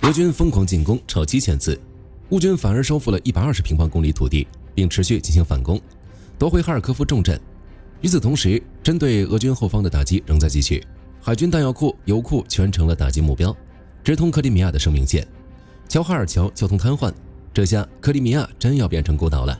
俄军疯狂进攻超7000次，乌军反而收复了120平方公里土地，并持续进行反攻，夺回哈尔科夫重镇。与此同时，针对俄军后方的打击仍在继续，海军弹药库、油库全成了打击目标，直通克里米亚的生命线。乔哈尔桥交通瘫痪，这下克里米亚真要变成孤岛了。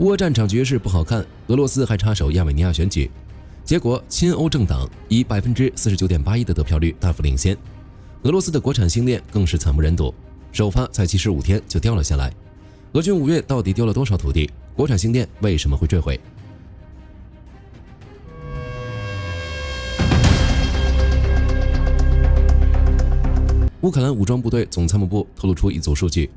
乌俄战场局势不好看，俄罗斯还插手亚美尼亚选举，结果亲欧政党以 49.81% 的得票率大幅领先。俄罗斯的国产星链更是惨不忍睹，首发才75天就掉了下来。俄军5月到底丢了多少土地？国产星链为什么会坠毁？乌克兰武装部队总参谋部透露出一组数据，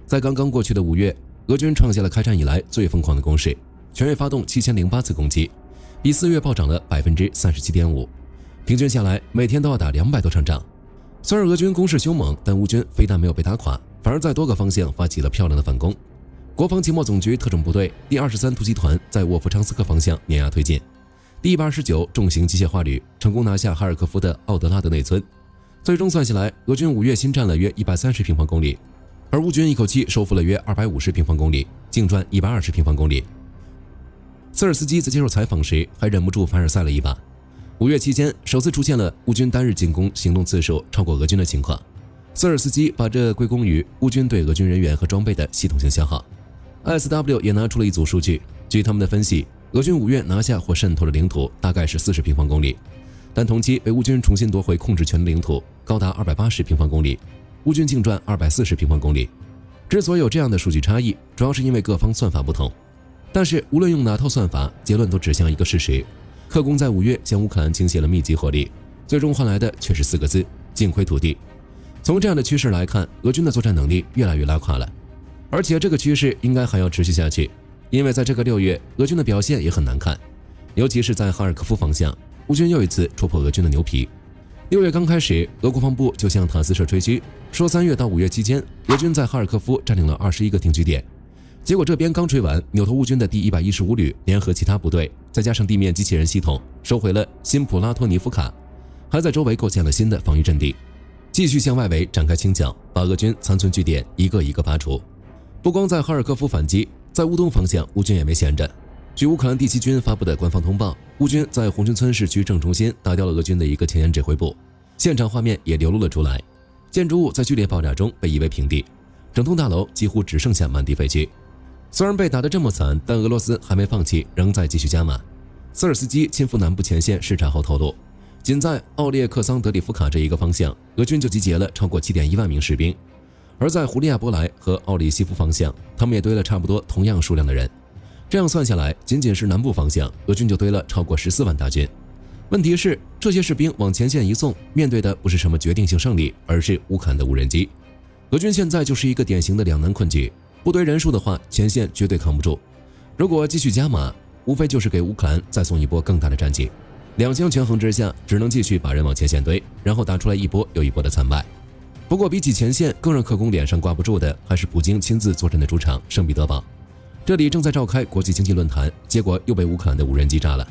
在刚刚过去的5月，俄军创下了开战以来最疯狂的攻势，全月发动7008次攻击，比4月暴涨了 37.5%， 平均下来每天都要打200多场仗。虽然俄军攻势凶猛，但乌军非但没有被打垮，反而在多个方向发起了漂亮的反攻。国防情报总局特种部队第23突击团在沃夫昌斯克方向碾压推进，第129重型机械化旅成功拿下哈尔科夫的奥德拉德内村。最终算下来，俄军5月新占了约130平方公里，而乌军一口气收复了约250平方公里，净赚120平方公里。瑟尔斯基在接受采访时还忍不住凡尔赛了一把。5月期间，首次出现了乌军单日进攻行动次数超过俄军的情况。瑟尔斯基把这归功于乌军对俄军人员和装备的系统性消耗。ISW 也拿出了一组数据，据他们的分析，俄军5月拿下或渗透的领土大概是40平方公里，但同期被乌军重新夺回控制权的领土高达280平方公里，乌军净赚240平方公里。之所以有这样的数据差异，主要是因为各方算法不同。但是无论用哪套算法，结论都指向一个事实：克宫在5月向乌克兰倾泻了密集火力，最终换来的却是4个字：净亏土地。从这样的趋势来看，俄军的作战能力越来越拉垮了，而且这个趋势应该还要持续下去，因为在这个6月，俄军的表现也很难看，尤其是在哈尔科夫方向，乌军又一次戳破俄军的牛皮。6月刚开始，俄国防部就向塔斯社吹嘘，说3月到5月期间，俄军在哈尔科夫占领了21个定居点。结果这边刚吹完，扭头乌军的第115旅联合其他部队，再加上地面机器人系统，收回了新普拉托尼夫卡，还在周围构建了新的防御阵地，继续向外围展开清剿，把俄军残存据点一个一个拔除。不光在哈尔科夫反击，在乌东方向，乌军也没闲着。据乌克兰第7军发布的官方通报，乌军在红军村市区正中心打掉了俄军的一个前沿指挥部，现场画面也流露了出来，建筑物在剧烈爆炸中被夷为平地，整栋大楼几乎只剩下满地废墟。虽然被打得这么惨，但俄罗斯还没放弃，仍在继续加码。瑟尔斯基亲赴南部前线视察后透露，仅在奥列克桑德里夫卡这一个方向，俄军就集结了超过 7.1万名士兵，而在胡利亚波莱和奥里西夫方向，他们也堆了差不多同样数量的人。这样算下来，仅仅是南部方向，俄军就堆了超过14万大军。问题是，这些士兵往前线一送，面对的不是什么决定性胜利，而是乌克兰的无人机。俄军现在就是一个典型的两难困局，不堆人数的话，前线绝对扛不住。如果继续加码，无非就是给乌克兰再送一波更大的战绩。两相权衡之下，只能继续把人往前线堆，然后打出来一波又一波的惨败。不过比起前线，更让克宫脸上挂不住的，还是普京亲自坐镇的主场圣彼得堡。这里正在召开国际经济论坛，结果又被乌克兰的无人机炸了。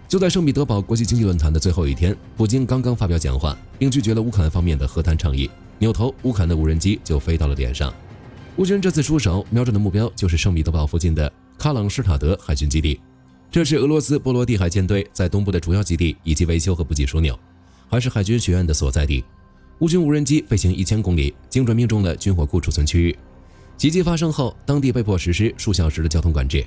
就在圣彼得堡国际经济论坛的最后一天，普京刚刚发表讲话，并拒绝了乌克兰方面的和谈倡议，扭头乌克兰的无人机就飞到了脸上。乌军这次出手瞄准的目标就是圣彼得堡附近的喀朗施塔德海军基地，这是俄罗斯波罗的海舰队在东部的主要基地以及维修和补给枢纽，还是海军学院的所在地。乌军无人机飞行1000公里，精准命中了军火库储存区域。袭击发生后，当地被迫实施数小时的交通管制。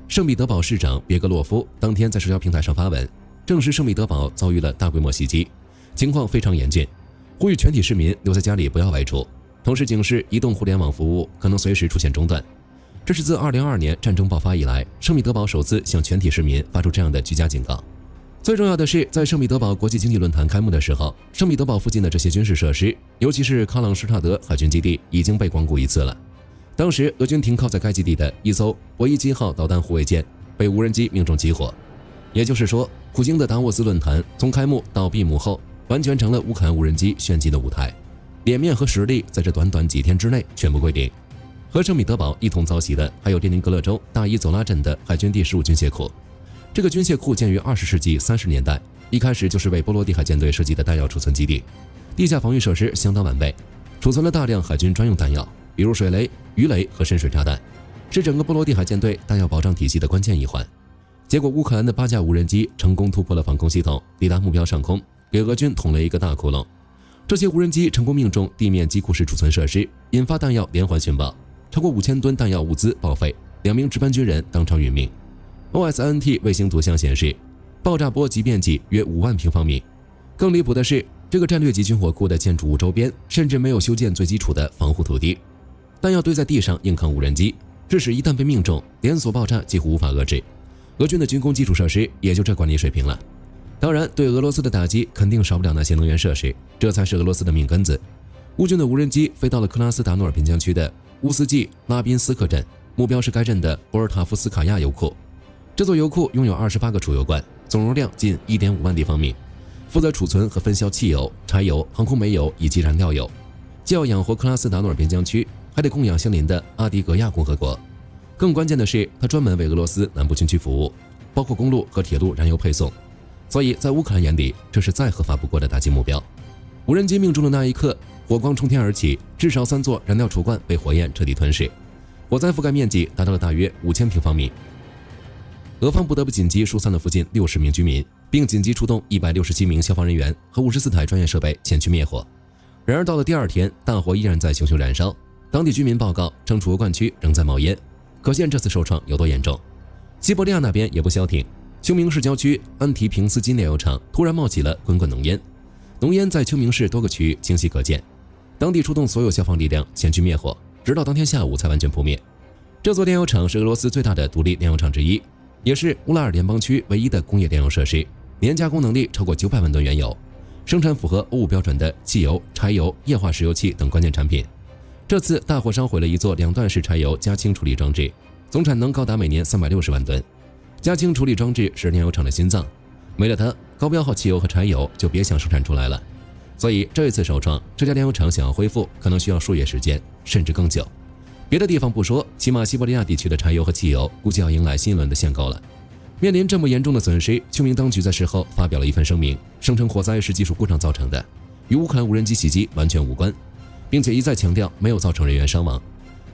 圣彼得堡市长别格洛夫当天在社交平台上发文，证实圣彼得堡遭遇了大规模袭击，情况非常严峻，呼吁全体市民留在家里不要外出，同时警示移动互联网服务可能随时出现中断。这是自2022年战争爆发以来，圣彼得堡首次向全体市民发出这样的居家警告。最重要的是，在圣彼得堡国际经济论坛开幕的时候，圣彼得堡附近的这些军事设施，尤其是喀朗施塔德海军基地已经被光顾一次了。当时俄军停靠在该基地的一艘博伊基号导弹护卫舰被无人机命中起火，也就是说，普京的达沃斯论坛从开幕到闭幕后，完全成了乌克兰无人机炫技的舞台，脸面和实力在这短短几天之内全部归零。和圣彼得堡一同遭袭的还有列宁格勒州大伊佐拉镇的海军第15军械库。这个军械库建于20世纪30年代，一开始就是为波罗的海舰队设计的弹药储存基地，地下防御设施相当完备，储存了大量海军专用弹药，比如水雷、鱼雷和深水炸弹，是整个波罗的海舰队弹药保障体系的关键一环。结果乌克兰的8架无人机成功突破了防空系统，抵达目标上空，给俄军捅了一个大窟窿。这些无人机成功命中地面机库式储存设施，引发弹药连环殉爆，超过5000吨弹药物资报废，2名值班军人当场殒命。OSNT 卫星图像显示，爆炸波及面积约5万平方米。更离谱的是，这个战略级军火库的建筑物周边甚至没有修建最基础的防护土地，弹药堆在地上硬扛无人机，致使一旦被命中，连锁爆炸几乎无法遏制。俄军的军工基础设施也就这管理水平了。当然，对俄罗斯的打击肯定少不了那些能源设施，这才是俄罗斯的命根子。乌军的无人机飞到了克拉斯达诺尔边疆区的乌斯季拉宾斯克镇，目标是该镇的波尔塔夫斯卡亚油库。这座油库拥有28个储油罐，总容量近 1.5 万立方米，负责储存和分销汽油、柴油、航空煤油以及燃料油。既要养活克拉斯达诺尔边疆区，还得供养相邻的阿迪格亚共和国。更关键的是，它专门为俄罗斯南部军区服务，包括公路和铁路燃油配送。所以在乌克兰眼里，这是再合法不过的打击目标。无人机命中的那一刻，火光冲天而起，至少3座燃料储罐被火焰彻底吞噬，火灾覆盖面积达到了大约5000平方米。俄方不得不紧急疏散了附近60名居民，并紧急出动167名消防人员和54台专业设备前去灭火。然而到了第2天，大火依然在熊熊燃烧，当地居民报告称储油罐区仍在冒烟，可见这次受创有多严重。西伯利亚那边也不消停，秋明市郊区安提平斯基炼油厂突然冒起了滚滚浓烟，浓烟在秋明市多个区域清晰可见。当地出动所有消防力量前去灭火，直到当天下午才完全扑灭。这座炼油厂是俄罗斯最大的独立炼油厂之一，也是乌拉尔联邦区唯一的工业炼油设施，年加工能力超过900万吨原油，生产符合欧5标准的汽油、柴油、液化石油气等关键产品。这次大火烧毁了一座2段式柴油加氢处理装置，总产能高达每年360万吨。加氢处理装置是炼油厂的心脏，没了它，高标号汽油和柴油就别想生产出来了。所以这一次受创，这家炼油厂想要恢复，可能需要数月时间，甚至更久。别的地方不说，起码西伯利亚地区的柴油和汽油估计要迎来新一轮的限购了。面临这么严重的损失，秋明当局在事后发表了一份声明，声称火灾是技术故障造成的，与乌克兰无人机袭击完全无关，并且一再强调没有造成人员伤亡。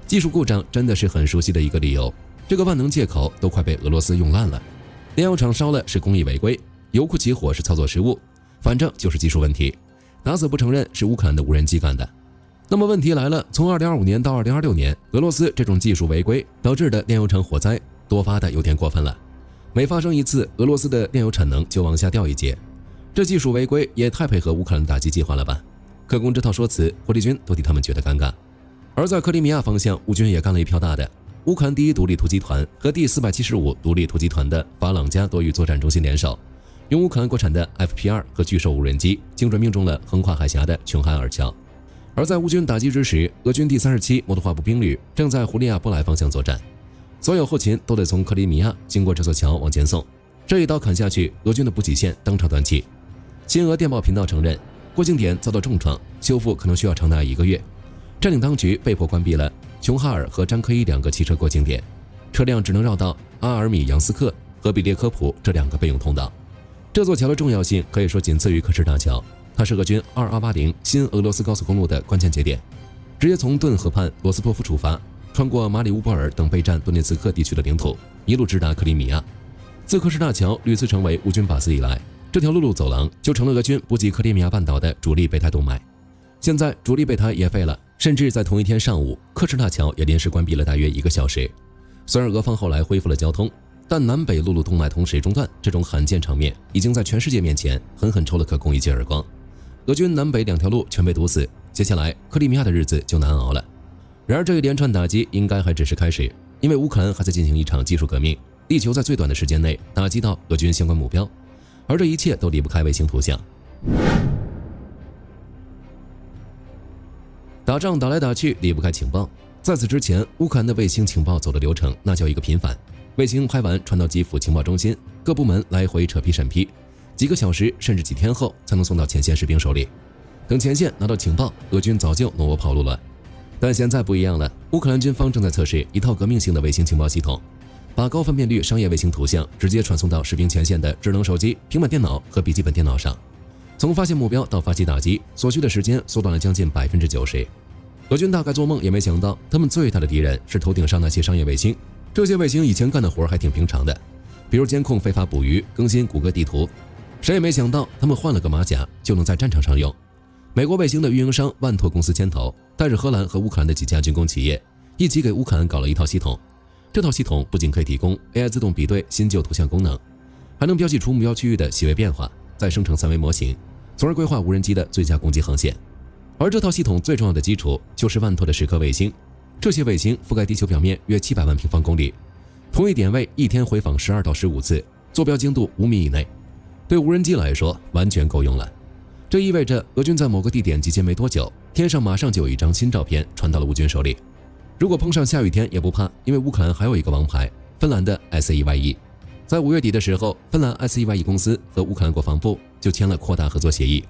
技术故障真的是很熟悉的一个理由，这个万能借口都快被俄罗斯用烂了。炼油厂烧了是工艺违规，油库起火是操作失误，反正就是技术问题，打死不承认是乌克兰的无人机干的。那么问题来了，从2025年到2026年，俄罗斯这种技术违规导致的炼油厂火灾多发的有点过分了，每发生一次，俄罗斯的炼油产能就往下掉一截，这技术违规也太配合乌克兰的打击计划了吧？克宫这套说辞，火力军都替他们觉得尴尬。而在克里米亚方向，乌军也干了一票大的。乌克兰第1独立突击团和第475独立突击团的法朗加多域作战中心联手，用乌克兰国产的 FP2 和巨兽无人机精准命中了横跨海峡的琼汉尔桥。而在乌军打击之时，俄军第37摩托化步兵旅正在胡利亚波莱方向作战，所有后勤都得从克里米亚经过这座桥往前送。这一刀砍下去，俄军的补给线当场断气。亲俄电报频道承认，过境点遭到重创，修复可能需要长达1个月。占领当局被迫关闭了琼哈尔和詹科伊2个汽车过境点，车辆只能绕到阿尔米扬斯克和比列科普这2个备用通道。这座桥的重要性可以说仅次于科什大桥，它是俄军2280新俄罗斯高速公路的关键节点，直接从顿河畔罗斯托夫出发，穿过马里乌波尔等备战顿涅茨克地区的领土，一路直达克里米亚。自科什大桥屡次成为乌军靶子以来，这条陆路走廊就成了俄军补给克里米亚半岛的主力备胎动脉。现在主力备胎也废了，甚至在同一天上午，科什大桥也临时关闭了大约1个小时。虽然俄方后来恢复了交通，但南北陆路动脉同时中断这种罕见场面，已经在全世界面前狠狠抽了克宫一记耳光。俄军南北2条路全被堵死，接下来克里米亚的日子就难熬了。然而这一连串打击应该还只是开始，因为乌克兰还在进行一场技术革命，力求在最短的时间内打击到俄军相关目标，而这一切都离不开卫星图像。打仗打来打去离不开情报，在此之前，乌克兰的卫星情报走的流程那叫一个频繁。卫星拍完传到基辅情报中心，各部门来回扯皮审批，几个小时甚至几天后才能送到前线士兵手里。等前线拿到情报，俄军早就挪窝跑路了。但现在不一样了，乌克兰军方正在测试一套革命性的卫星情报系统，把高分辨率商业卫星图像直接传送到士兵前线的智能手机、平板电脑和笔记本电脑上。从发现目标到发起打击，所需的时间缩短了将近90%。俄军大概做梦也没想到，他们最大的敌人是头顶上那些商业卫星。这些卫星以前干的活还挺平常的，比如监控非法捕鱼、更新谷歌地图。谁也没想到，他们换了个马甲就能在战场上用。美国卫星的运营商万拓公司牵头，带着荷兰和乌克兰的几家军工企业，一起给乌克兰搞了一套系统。这套系统不仅可以提供 AI 自动比对新旧图像功能，还能标记出目标区域的细微变化，再生成3维模型，从而规划无人机的最佳攻击航线。而这套系统最重要的基础就是万拓的10颗卫星，这些卫星覆盖地球表面约700万平方公里，同一点位一天回访12到15次，坐标精度5米以内，对无人机来说完全够用了。这意味着俄军在某个地点集结没多久，天上马上就有一张新照片传到了乌军手里。如果碰上下雨天也不怕，因为乌克兰还有一个王牌，芬兰的 SAEYE。在5月底的时候，芬兰 SAEYE 公司和乌克兰国防部就签了扩大合作协议。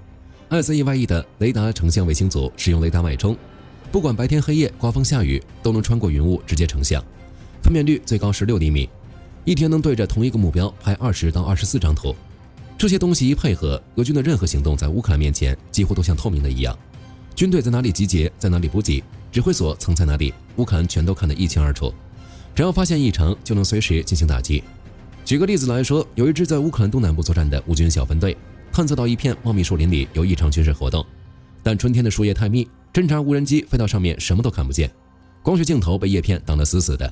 SAEYE 的雷达成像卫星组使用雷达脉冲，不管白天黑夜、刮风下雨，都能穿过云雾直接成像，分辨率最高16厘米，一天能对着同一个目标拍20到24张图。这些东西一配合，俄军的任何行动在乌克兰面前几乎都像透明的一样。军队在哪里集结，在哪里补给，指挥所藏在哪里，乌克兰全都看得一清二楚。只要发现异常，就能随时进行打击。举个例子来说，有一支在乌克兰东南部作战的乌军小分队，探测到一片茂密树林里有异常军事活动，但春天的树叶太密，侦察无人机飞到上面什么都看不见，光学镜头被叶片挡得死死的。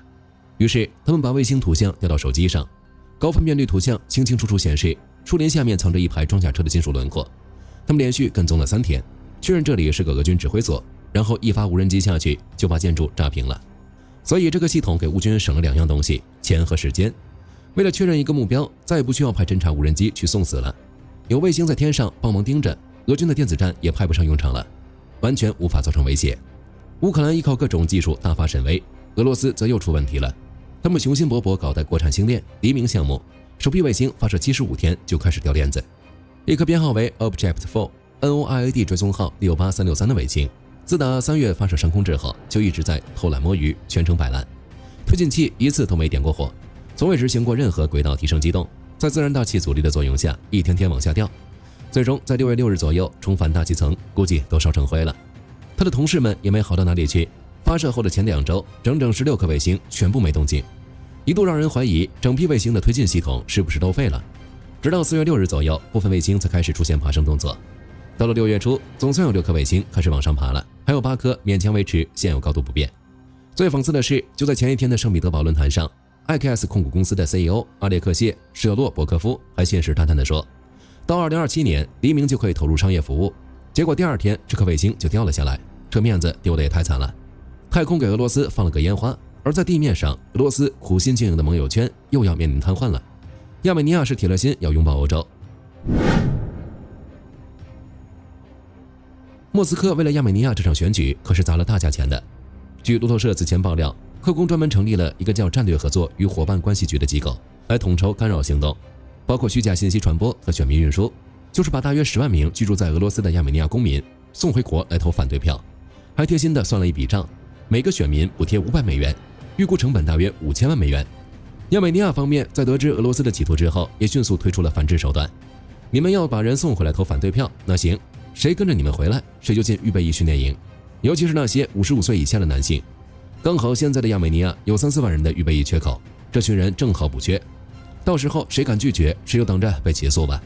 于是他们把卫星图像调到手机上，高分辨率图像清清楚楚显示树林下面藏着一排装甲车的金属轮廓。他们连续跟踪了3天，确认这里是个俄军指挥所，然后一发无人机下去就把建筑炸平了。所以这个系统给乌军省了2样东西，钱和时间。为了确认一个目标，再也不需要派侦察无人机去送死了，有卫星在天上帮忙盯着，俄军的电子战也派不上用场了，完全无法造成威胁。乌克兰依靠各种技术大发神威，俄罗斯则又出问题了。他们雄心勃勃搞的国产星链黎明项目，首批卫星发射75天就开始掉链子。一颗编号为 Object 4 NORAD 追踪号68363的卫星，自打3月发射升空之后，就一直在偷懒摸鱼，全程摆烂，推进器一次都没点过火，从未执行过任何轨道提升机动，在自然大气阻力的作用下，一天天往下掉，最终在6月6日左右重返大气层，估计都烧成灰了。他的同事们也没好到哪里去，发射后的前2周，整整16颗卫星全部没动静，一度让人怀疑整批卫星的推进系统是不是都废了。直到4月6日左右，部分卫星才开始出现爬升动作。到了6月初，总算有6颗卫星开始往上爬了，还有8颗勉强维持现有高度不变。最讽刺的是，就在前一天的圣彼得堡论坛上，IKS 控股公司的 CEO 阿列克谢·舍洛伯科夫还信誓旦旦地说，到2027年黎明就可以投入商业服务。结果第2天，这颗卫星就掉了下来，这面子丢得也太惨了。太空给俄罗斯放了个烟花，而在地面上，俄罗斯苦心经营的盟友圈又要面临瘫痪了。亚美尼亚是铁了心要拥抱欧洲。莫斯科为了亚美尼亚这场选举可是砸了大价钱的。据路透社此前爆料，克宫专门成立了一个叫战略合作与伙伴关系局的机构，来统筹干扰行动，包括虚假信息传播和选民运输，就是把大约10万名居住在俄罗斯的亚美尼亚公民送回国来投反对票。还贴心的算了一笔账，每个选民补贴500美元，预估成本大约5000万美元。亚美尼亚方面在得知俄罗斯的企图之后，也迅速推出了反制手段。你们要把人送回来投反对票，那行，谁跟着你们回来，谁就进预备役训练营，尤其是那些55岁以下的男性。刚好现在的亚美尼亚有3-4万人的预备役缺口，这群人正好补缺。到时候谁敢拒绝，谁就等着被起诉吧。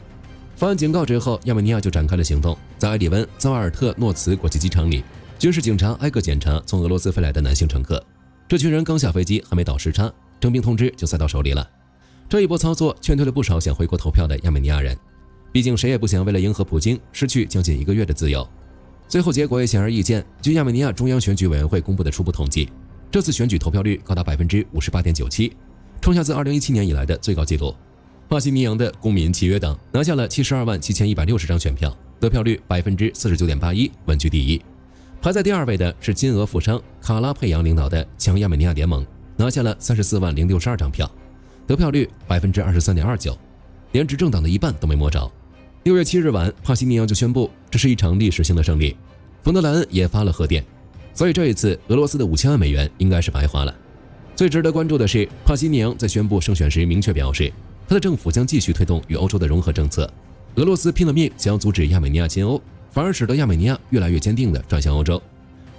发完警告之后，亚美尼亚就展开了行动，在埃里温扎瓦尔特诺茨国际机场里，军事警察挨个检查从俄罗斯飞来的男性乘客。这群人刚下飞机还没倒时差，征兵通知就塞到手里了。这一波操作劝退了不少想回国投票的亚美尼亚人，毕竟谁也不想为了迎合普京失去将近1个月的自由。最后结果也显而易见，据亚美尼亚中央选举委员会公布的初步统计，这次选举投票率高达 58.97%， 创下自2017年以来的最高纪录。帕西尼扬的公民契约党拿下了727160张选票，得票率 49.81%， 稳居第一。排在第2位的是金俄富商卡拉佩扬领导的强亚美尼亚联盟，拿下了34万062张票，得票率 23.29%， 连执政党的一半都没摸着。6月7日晚，帕西尼扬就宣布这是一场历史性的胜利，冯德莱恩也发了贺电。所以这一次俄罗斯的5000万美元应该是白花了。最值得关注的是，帕西尼扬在宣布胜选时明确表示，他的政府将继续推动与欧洲的融合政策。俄罗斯拼了命想要阻止亚美尼亚亲欧，反而使得亚美尼亚越来越坚定地转向欧洲。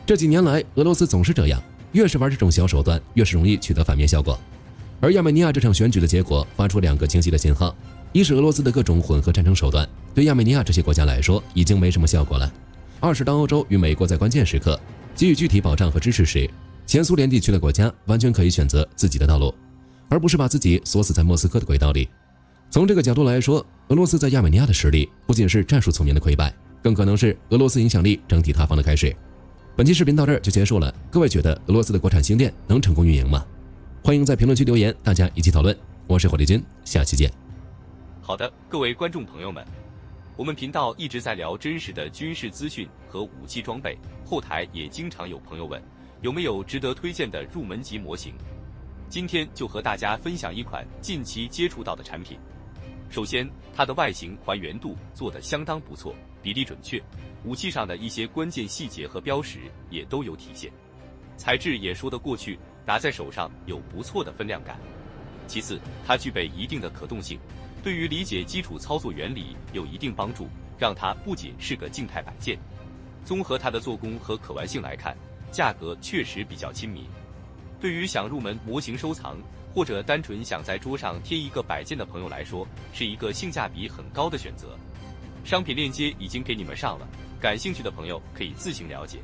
这几年来，俄罗斯总是这样，越是玩这种小手段，越是容易取得反面效果。而亚美尼亚这场选举的结果发出2个清晰的信号：一是俄罗斯的各种混合战争手段对亚美尼亚这些国家来说已经没什么效果了；二是当欧洲与美国在关键时刻给予具体保障和支持时，前苏联地区的国家完全可以选择自己的道路，而不是把自己锁死在莫斯科的轨道里。从这个角度来说，俄罗斯在亚美尼亚的实力不仅是战术层面的溃败，更可能是俄罗斯影响力整体塌方的开始。本期视频到这儿就结束了，各位觉得俄罗斯的国产星链能成功运营吗？欢迎在评论区留言，大家一起讨论。我是火力军，下期见。好的，各位观众朋友们，我们频道一直在聊真实的军事资讯和武器装备，后台也经常有朋友问，有没有值得推荐的入门级模型？今天就和大家分享一款近期接触到的产品。首先，它的外形还原度做得相当不错，比例准确，武器上的一些关键细节和标识也都有体现，材质也说得过去，拿在手上有不错的分量感。其次，它具备一定的可动性，对于理解基础操作原理有一定帮助，让它不仅是个静态摆件。综合它的做工和可玩性来看，价格确实比较亲民。对于想入门模型收藏，或者单纯想在桌上贴一个摆件的朋友来说，是一个性价比很高的选择。商品链接已经给你们上了，感兴趣的朋友可以自行了解。